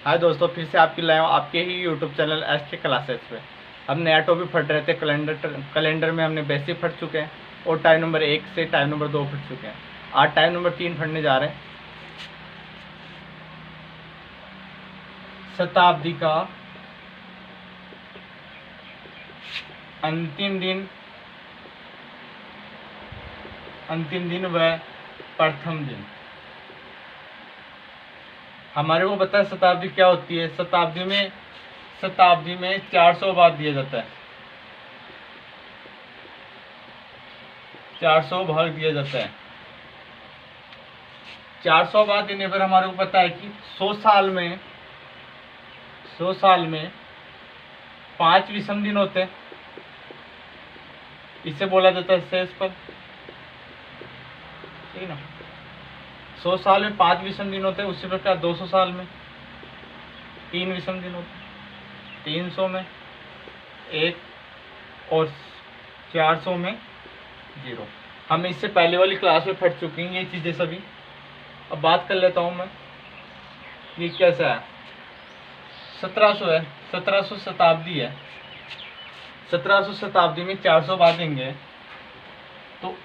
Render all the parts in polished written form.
हाय दोस्तों, फिर से आपकी लाया हूँ आपके ही यूट्यूब चैनल एस के क्लासेस पे। हम नया टॉपिक पढ़ रहे थे कैलेंडर में हमने बेसिक पढ़ चुके हैं और टाइम नंबर 1 से टाइम नंबर 2 पढ़ चुके हैं। आज टाइम नंबर 3 पढ़ने जा रहे हैं। शताब्दी का अंतिम दिन व प्रथम दिन। हमारे को पता है शताब्दी क्या होती है। शताब्दी में 400 बाद दिया जाता है, 400 भाग दिया जाता है। 400 बाद देने पर हमारे को पता है कि 100 साल में 5 विषम दिन होते हैं। इसे बोला जाता है शेषफल, ठीक ना। 100 साल में 5 विषम दिन होते हैं। उसी प्रकार 200 साल में 3 विषम दिन होते हैं, 300 में 1 और 400 में 0। हम इससे पहले वाली क्लास में पढ़ चुके हैं ये चीज़ें सभी। अब बात कर लेता हूँ मैं, ये कैसा है। 1700 है, 1700 शताब्दी है। 1700 शताब्दी में 400 बाद देंगे तो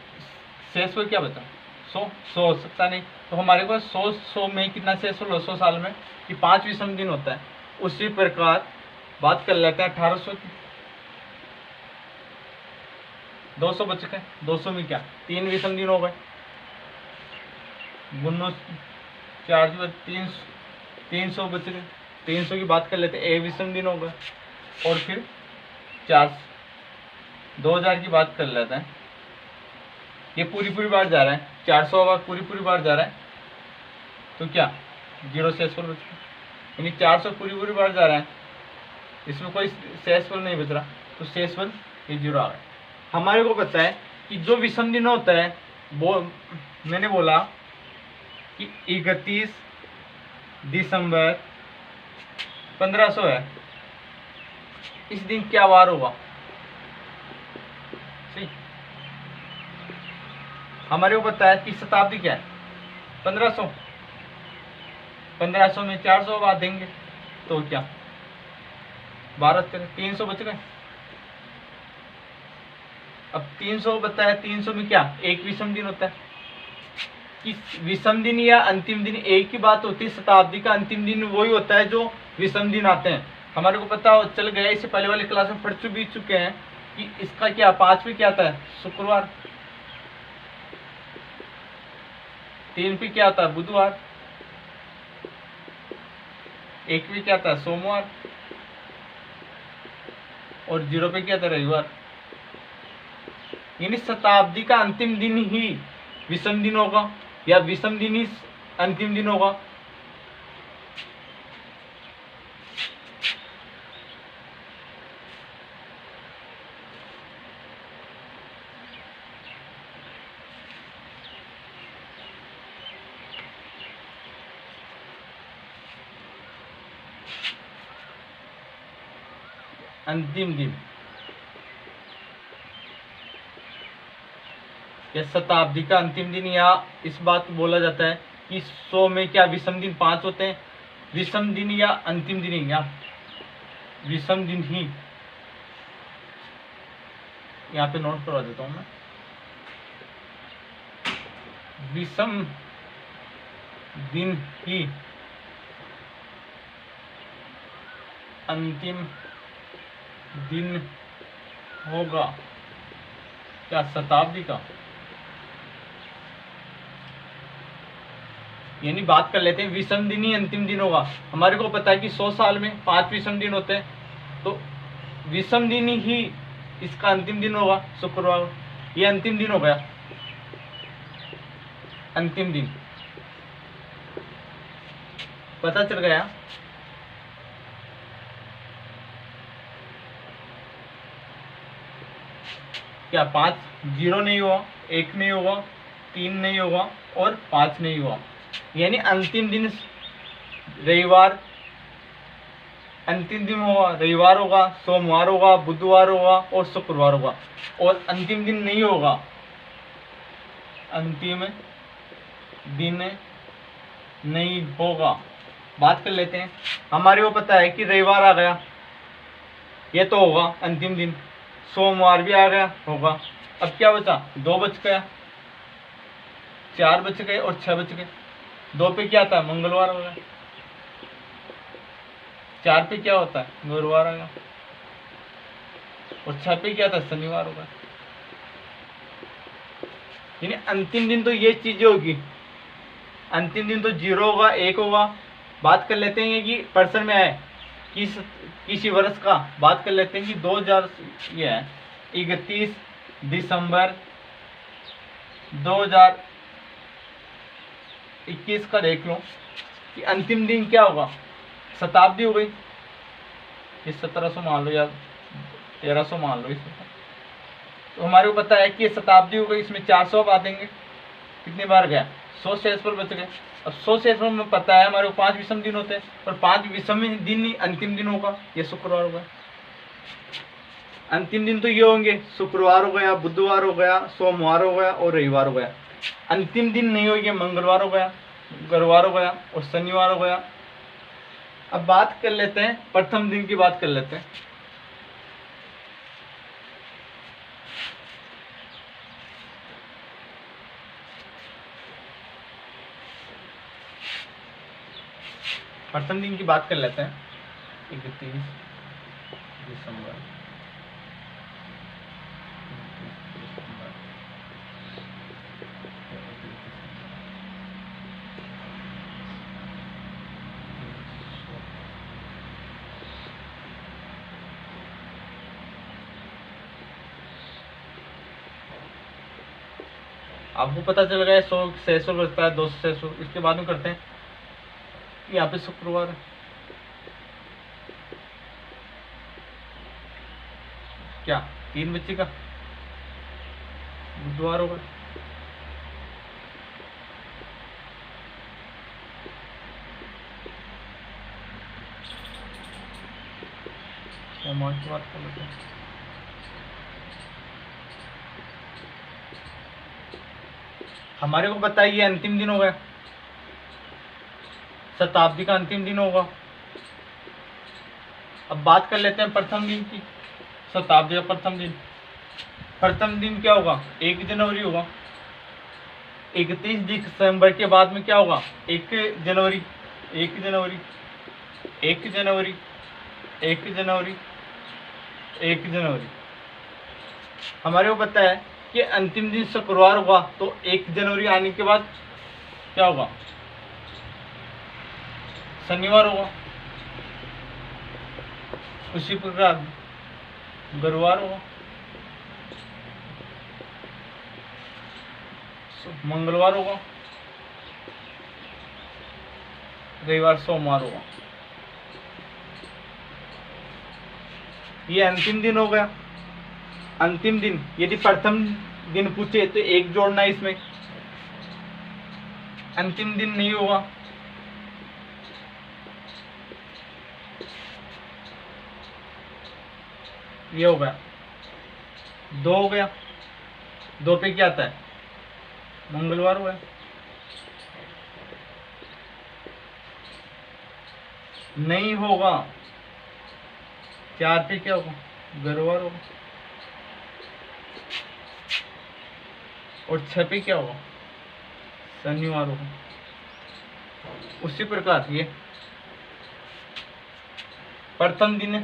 शेष में क्या बचा? 100 हो सकता नहीं। तो हमारे पास 100 में कितना शेष हो? 100 साल में कि 5 विषम दिन होता है। उसी प्रकार बात कर लेते हैं 1800 की। 200 बच गए। 200 में क्या 3 विषम दिन हो गए। गुनो 4 300 बच गए। 300 की बात कर लेते हैं, 1 विषम दिन हो गए। और फिर 2000 की बात कर लेते हैं। ये पूरी बार जा रहा है, 400 बार पूरी बार जा रहा है। तो क्या 0 शेषफल बच गया, यानी 400 पूरी बार जा रहा है, इसमें कोई शेषफल नहीं बच रहा, तो शेषफल ये 0 आ गया। हमारे को पता है कि जो विषम दिन होता है वो मैंने बोला कि 31 दिसंबर 1500 है। इस दिन क्या वार होगा? सही। हमारे को पता है कि शताब्दी क्या है 1500। 1500 में 400 बाद देंगे तो क्या 12 300 बच गए। अब 300 बताया, 300 में क्या 1 विषम दिन होता है। कि विषम दिन या अंतिम दिन एक ही बात होती है। शताब्दी का अंतिम दिन वही होता है जो विषम दिन आते हैं। हमारे को पता चल गया, इससे पहले वाली क्लास में पढ़ चुके हैं कि इसका क्या 5 पे क्या आता है? शुक्रवार। 3 पे क्या आता है? बुधवार। 1 पे क्या आता है? सोमवार। और 0 पे क्या आता है? रविवार। यानी शताब्दी का अंतिम दिन ही विषम दिन होगा या विषम दिन ही अंतिम दिन होगा। अंतिम दिन या शताब्दी का अंतिम दिन, या इस बात बोला जाता है कि 100 में क्या विषम दिन 5 होते हैं। विषम दिन या अंतिम दिन या विषम दिन ही, यहाँ पे नोट करवा देता हूं मैं। विषम दिन ही अंतिम दिन होगा क्या शताब्दी का। यानी बात कर लेते हैं विषम दिन ही अंतिम दिन होगा। हमारे को पता है कि 100 साल में 5 विषम दिन होते हैं, तो विषम दिन ही इसका अंतिम दिन होगा शुक्रवार। ये अंतिम दिन हो गया। अंतिम दिन पता चल गया। क्या 5 0 नहीं हुआ, 1 नहीं होगा, 3 नहीं होगा और 5 नहीं हुआ। यानी अंतिम दिन रविवार अंतिम दिन होगा। रविवार होगा, सोमवार होगा, बुधवार होगा और शुक्रवार होगा। और अंतिम दिन नहीं होगा, अंतिम दिन नहीं होगा। बात कर लेते हैं हमारे को पता है कि रविवार आ गया, ये तो होगा अंतिम दिन। सोमवार भी आ गया, होगा। अब क्या बचा, 2 बच गया, 4 बच गए और 6 बच गए। 2 पे क्या आता है, मंगलवार हो गया। 4 पे क्या होता है, गुरुवार आ गया। और 6 पे क्या था, शनिवार होगा। यानी अंतिम दिन तो ये चीजें होगी। अंतिम दिन तो 0 होगा, 1 होगा। बात कर लेते हैं कि पर्सन में है किसी वर्ष का। बात कर लेते हैं कि 2000 ये है 31 दिसंबर 2021 का देख लो कि अंतिम दिन क्या होगा, शताब्दी हो गई। ये 1700 मान लो या 1300 मान लो इसमें। तो हमारे को पता है कि ये शताब्दी हो गई, इसमें 400 अब आ देंगे। कितनी बार गया, 100 शेष पर बच गए। अब 100 शेष पर में पता है हमारे को 5 विषम दिन होते हैं, और 5 विषम दिन ही अंतिम दिन होगा। ये शुक्रवार होगा। अंतिम दिन तो ये होंगे, शुक्रवार हो गया, बुधवार हो गया, सोमवार हो गया और रविवार हो गया। अंतिम दिन नहीं होगी, मंगलवार हो गया, गुरुवार हो गया और शनिवार हो गया। अब बात कर लेते हैं, प्रथम दिन की बात कर लेते हैं। प्रथम दिन की बात कर लेते हैं। 31 दिसंबर, आपको पता चल गया 100 600 बचता है, 200 600। इसके बाद में करते हैं, यहाँ पे शुक्रवार है। क्या 3 बच्चे का बुधवार होगा। सोमवार की बात कर लेते हैं। हमारे को पता है ये अंतिम दिन हो गया, शताब्दी का अंतिम दिन होगा। अब बात कर लेते हैं प्रथम दिन की, शताब्दी का प्रथम दिन। प्रथम दिन क्या होगा, 1 जनवरी होगा। 31 दिसंबर के बाद में क्या होगा, 1 जनवरी, 1 जनवरी, 1 जनवरी, 1 जनवरी, 1 जनवरी। हमारे को पता है कि अंतिम दिन शुक्रवार होगा, तो 1 जनवरी आने के बाद क्या होगा, शनिवार होगा। उसी प्रकार गुरुवार होगा, मंगलवार होगा, रविवार सोमवार होगा। ये अंतिम दिन हो गया। अंतिम दिन यदि प्रथम दिन पूछे तो 1 जोड़ना है इसमें। अंतिम दिन नहीं होगा, ये हो गया। 2 हो गया, 2 पे क्या आता है, मंगलवार हुआ। नहीं होगा, 4 पे क्या होगा, गुरुवार होगा। और 6 पे क्या होगा, शनिवार होगा। उसी प्रकार ये प्रथम दिन है।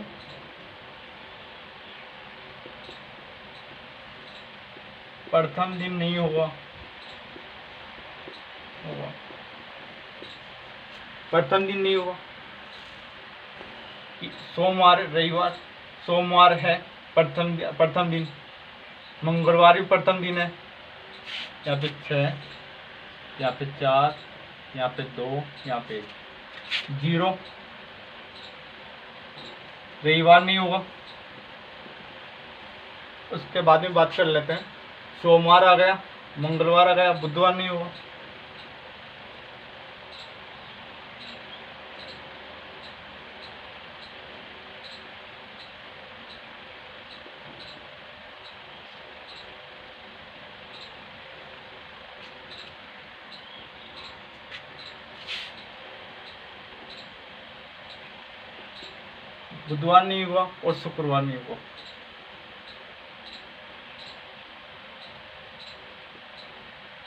प्रथम दिन नहीं होगा, होगा। प्रथम दिन नहीं होगा, सोमवार रविवार, सोमवार है प्रथम दिन, मंगलवार भी प्रथम दिन है। यहाँ पे 6, यहाँ पे 4, यहाँ पे 2, यहाँ पे 0। रविवार नहीं होगा। उसके बाद में बात कर लेते हैं, सोमवार आ गया, मंगलवार आ गया, बुधवार नहीं होगा। बुधवार नहीं हुआ और शुक्रवार नहीं हुआ।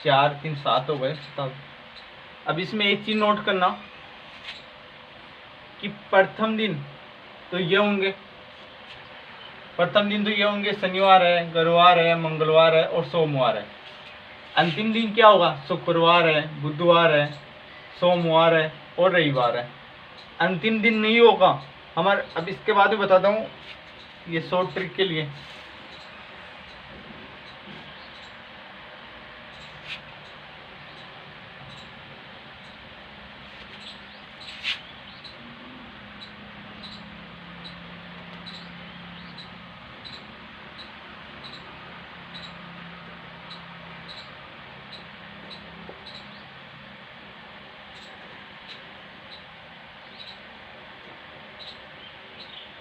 चार 3 7 हो गए तब। अब इसमें एक चीज नोट करना कि प्रथम दिन तो ये होंगे, प्रथम दिन तो ये होंगे, शनिवार है, गुरुवार है, मंगलवार है और सोमवार है। अंतिम दिन क्या होगा? शुक्रवार है, बुधवार है, सोमवार है और रविवार है। अंतिम दिन नहीं होगा हमारे। अब इसके बाद में बताता हूँ ये शॉर्ट ट्रिक के लिए।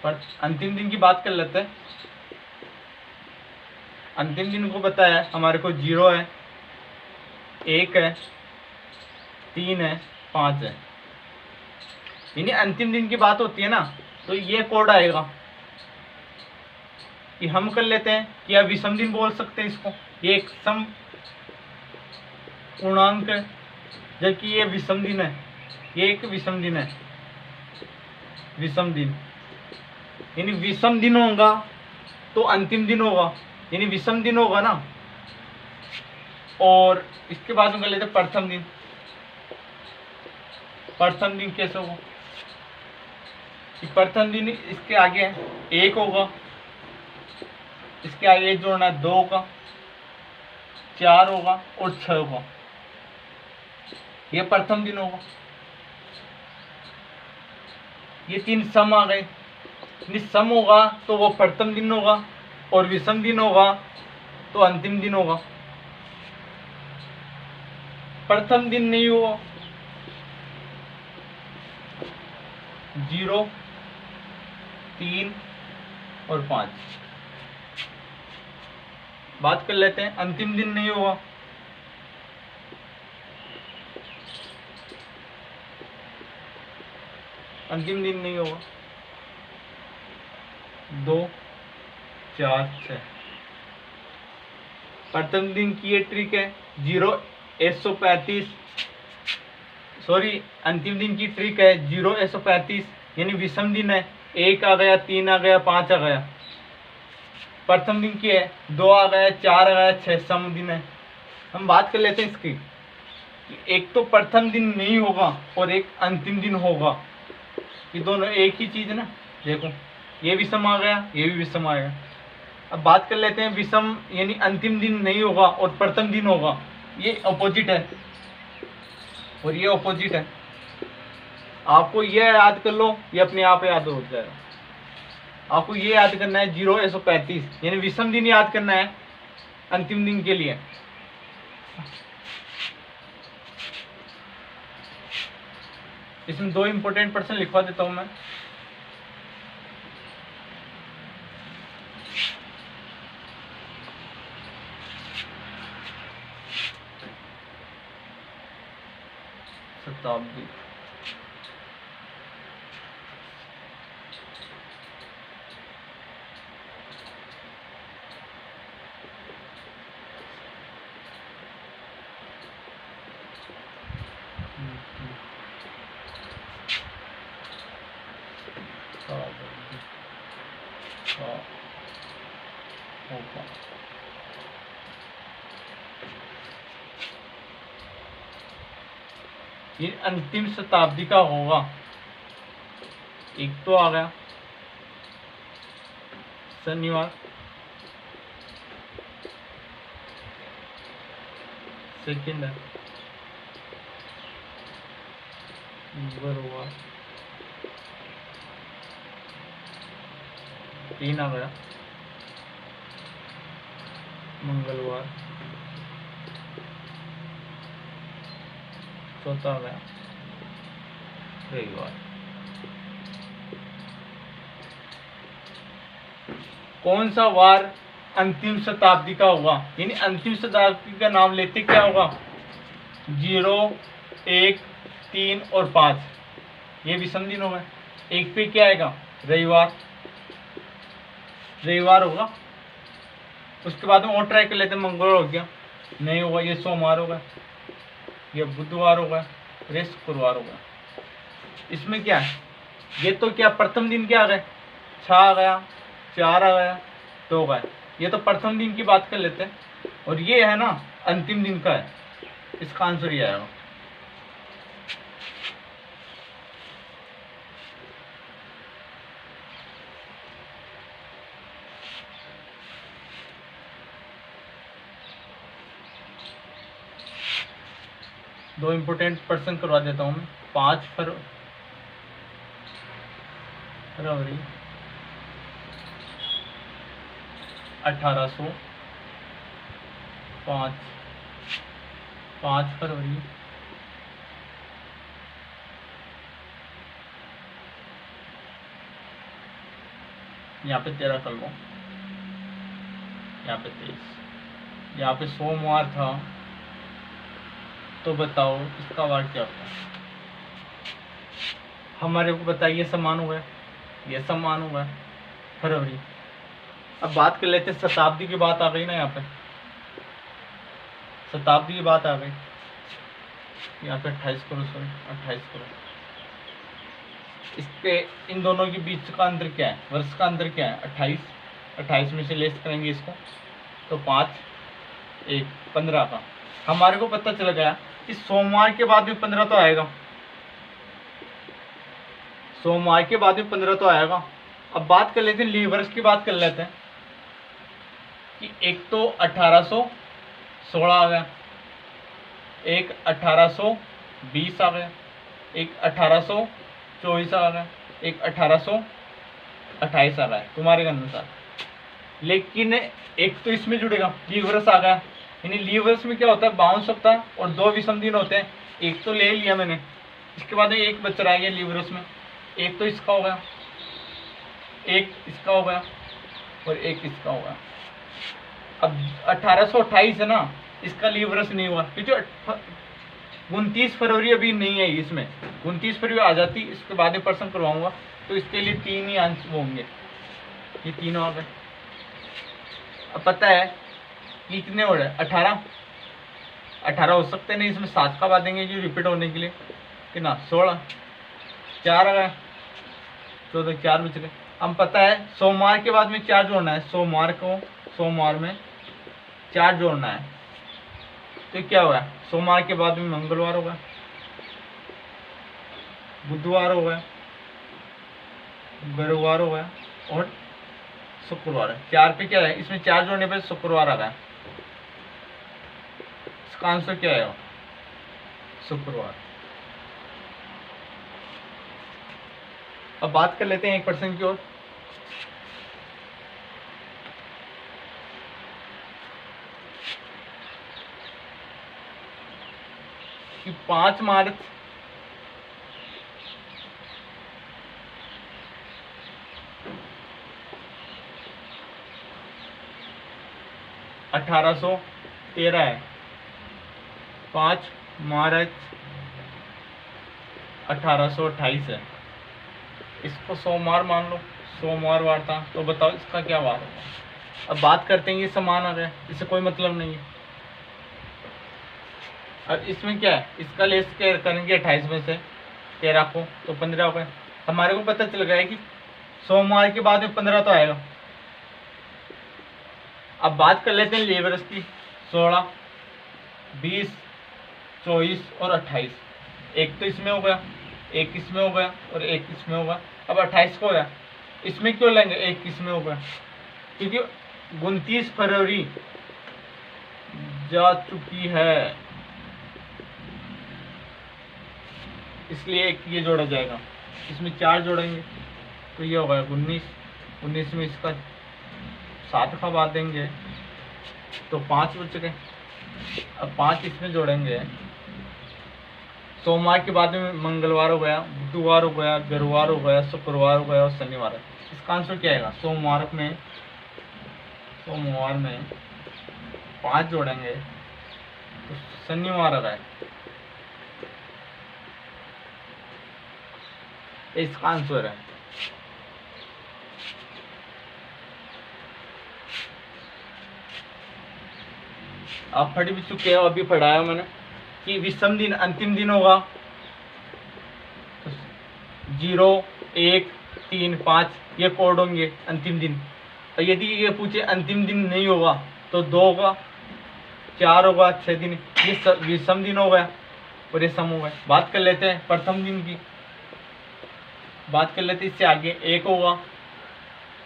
पर अंतिम दिन की बात कर लेते हैं। अंतिम दिन को बताया हमारे को 0 है, 1 है, 3 है, 5 है। यानी अंतिम दिन की बात होती है ना, तो ये कोड आएगा कि हम कर लेते हैं कि आप विषम दिन बोल सकते हैं इसको। ये एक सम पूर्णांक है, जबकि ये विषम दिन है। ये एक विषम दिन है, विषम दिन। यानी विषम दिन होगा तो अंतिम दिन होगा, यानी विषम दिन होगा ना। और इसके बाद हम कर लेते हैं प्रथम दिन। प्रथम दिन कैसे होगा? प्रथम दिन इसके आगे 1 होगा, इसके आगे जोड़ना 2 का, 4 होगा और 6 होगा। ये प्रथम दिन होगा। ये 3 सम आ गए। सम होगा तो वो प्रथम दिन होगा और विषम दिन होगा तो अंतिम दिन होगा। प्रथम दिन नहीं हुआ 0, 3 और 5। बात कर लेते हैं अंतिम दिन नहीं हुआ। अंतिम दिन नहीं होगा 2, 4, 6। प्रथम दिन की ये ट्रिक है 0, 135। सॉरी, अंतिम दिन की ट्रिक है 0, 135, यानी विषम दिन है। 1 आ गया, 3 आ गया, 5 आ गया। प्रथम दिन की है 2 आ गया, 4 आ गया, 6 सम दिन है। हम बात कर लेते हैं इसकी कि एक तो प्रथम दिन नहीं होगा और एक अंतिम दिन होगा। ये दोनों एक ही चीज है ना। देखो ये विषम आ गया, ये भी विषम आएगा। अब बात कर लेते हैं विषम यानी अंतिम दिन नहीं होगा और प्रथम दिन होगा। ये ऑपोजिट है और ये ऑपोजिट है। आपको ये याद कर लो, ये अपने आप याद हो जाएगा। आपको ये याद करना है 0, 135 यानी विषम दिन याद करना है अंतिम दिन के लिए। इसमें 2 इंपॉर्टेंट पर्सन लिखवा देता हूं मैं। शताब्दी, ये अंतिम शताब्दी का होगा। एक तो आ गया शनिवार, सेकंड है गुरुवार, 3 आ गया मंगलवार, चौथा आ गया रविवार। कौन सा वार अंतिम शताब्दी का होगा? यानी अंतिम शताब्दी का नाम लेते क्या होगा? 0, 1, 3 और 5 ये विषम दिन होगा। 1 पे क्या आएगा? रविवार, रविवार होगा। उसके बाद में और ट्राई कर लेते हैं, मंगलवार हो गया, नहीं होगा, ये सोमवार होगा, ये बुधवार होगा, और ये शुक्रवार होगा। इसमें क्या है, ये तो क्या प्रथम दिन क्या आ गए, 6 आ गया, 4 आ गया, 2 गए, ये तो प्रथम दिन की बात कर लेते हैं, और ये है ना अंतिम दिन का है, इसका आंसर ये आएगा। दो इम्पोर्टेंट पर्सन करवा देता हूँ मैं। 5 फरवरी 1800, 5 फरवरी 13 कर लो, यहाँ पे 23, यहाँ पे सोमवार था, तो बताओ इसका वार क्या होता है। हमारे को बताइए, समान हुआ है, ये समान हुआ है, फरवरी। अब बात कर लेते हैं, शताब्दी की बात आ गई ना, यहाँ पे शताब्दी की बात आ गई, यहाँ पे 28 करो, सॉरी 28 करो। इसके इन दोनों के बीच का अंतर क्या है, वर्ष का अंतर क्या है, 28 में से लेस करेंगे इसको, तो 5 1 15 का। हमारे को पता चल गया कि सोमवार के बाद में 15 तो आएगा, सोमवार के बाद में 15 तो आएगा। अब बात कर लेते हैं लीव वर्ष की, बात कर लेते हैं कि एक तो 1816 आ गया, एक 1820 आ गया, एक 1824 आ गया, एक 1828 आ गया तुम्हारे अनुसार। लेकिन एक तो इसमें जुड़ेगा, लीव वर्ष आ गया, यानी लीव वर्ष में क्या होता है, 52 सप्ताह और 2 विषम दिन होते हैं। एक तो ले लिया मैंने, इसके बाद एक बच रहा है लीव वर्ष में, एक तो इसका हो गया, एक इसका हो गया, और एक इसका हो गया। अब 1828 है ना, इसका लीव वर्ष नहीं हुआ, क्योंकि 29 फरवरी अभी नहीं है इसमें, 29 फरवरी आ जाती, इसके बाद में पर्सन करवाऊंगा, तो इसके लिए 3 ही आंसर होंगे, ये तीनों आ गए। अब पता है कि कितने हो रहे, 18 हो सकते नहीं, इसमें 7 का बाद देंगे जो रिपीट होने के लिए, कितना 16, 4 आ गया, 14, 4 बच गए। हम पता है सोमवार के बाद में 4 जोड़ना है, सोमवार में 4 जोड़ना है, तो क्या हुआ, सोमवार के बाद में मंगलवार होगा, बुधवार हो गया, गुरुवार हो गया, और शुक्रवार है। 4 पे क्या है, इसमें 4 जोड़ने पे शुक्रवार आ गया, इसका आंसर क्या है, शुक्रवार। अब बात कर लेते हैं 1% की ओर। कि 5 मार्च 1813 है, 5 मार्च 1828 है, इसको सोमवार मान लो, सोमवार वार था, तो बताओ इसका क्या वार होगा। अब बात करते हैं, ये समान आ गया, इससे कोई मतलब नहीं है। अब इसमें क्या है, इसका लेस करेंगे 28 में से 13 को, तो 15 हो गए। हमारे को पता चल गया है कि सोमवार के बाद में 15 तो आएगा। अब बात कर लेते हैं लेबर्स की, 16, 20, 24 और 28। एक तो इसमें हो गया, एक इसमें हो गया, और एक इसमें होगा। अब 28 को है, इसमें क्यों लेंगे, एक इसमें होगा, क्योंकि 29 फरवरी जा चुकी है, इसलिए एक ये जोड़ा जाएगा। इसमें 4 जोड़ेंगे तो ये होगा 19 में इसका 7 का बाद देंगे तो 5 बच गए। अब 5 इसमें जोड़ेंगे, सोमवार के बाद में मंगलवार हो गया, बुधवार हो गया, गुरुवार हो गया, शुक्रवार हो गया और शनिवार है। इसका आंसर क्या आएगा, सोमवार में 5 जोड़ेंगे तो शनिवार आ गया, इसका आंसर है। आप पढ़ भी चुके हो, अभी पढ़ाया मैंने कि विषम दिन अंतिम दिन होगा 0, 1, 3, 5 ये कोड होंगे अंतिम दिन। और यदि ये पूछे अंतिम दिन नहीं होगा तो 2 होगा, 4 होगा, 6 दिन, ये विषम दिन हो गया और ये सम हो गया। बात कर लेते हैं प्रथम दिन की, बात कर लेते हैं इससे आगे। 1 होगा,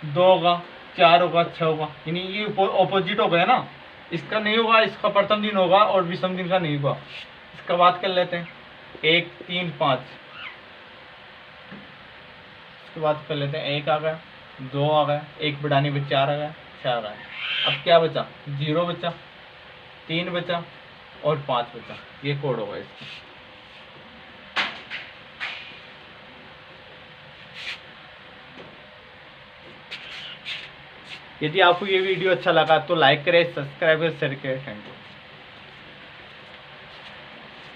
2 होगा, 4 होगा, 6 होगा, यानी ये ऑपोजिट हो गया ना, इसका नहीं होगा, इसका प्रथम दिन होगा और विषम दिन का नहीं होगा। इसका बात कर लेते हैं 1, 3, 5, इसकी बात कर लेते हैं। 1 आ गया, 2 आ गया, 1 बढ़ाने में 4 आ गया, 6 आ गया। अब क्या बचा? 0 बचा, 3 बचा और 5 बचा। ये कोड होगा इसका। यदि आपको ये वीडियो अच्छा लगा तो लाइक करें, सब्सक्राइब करें, शेयर करें। Thank you.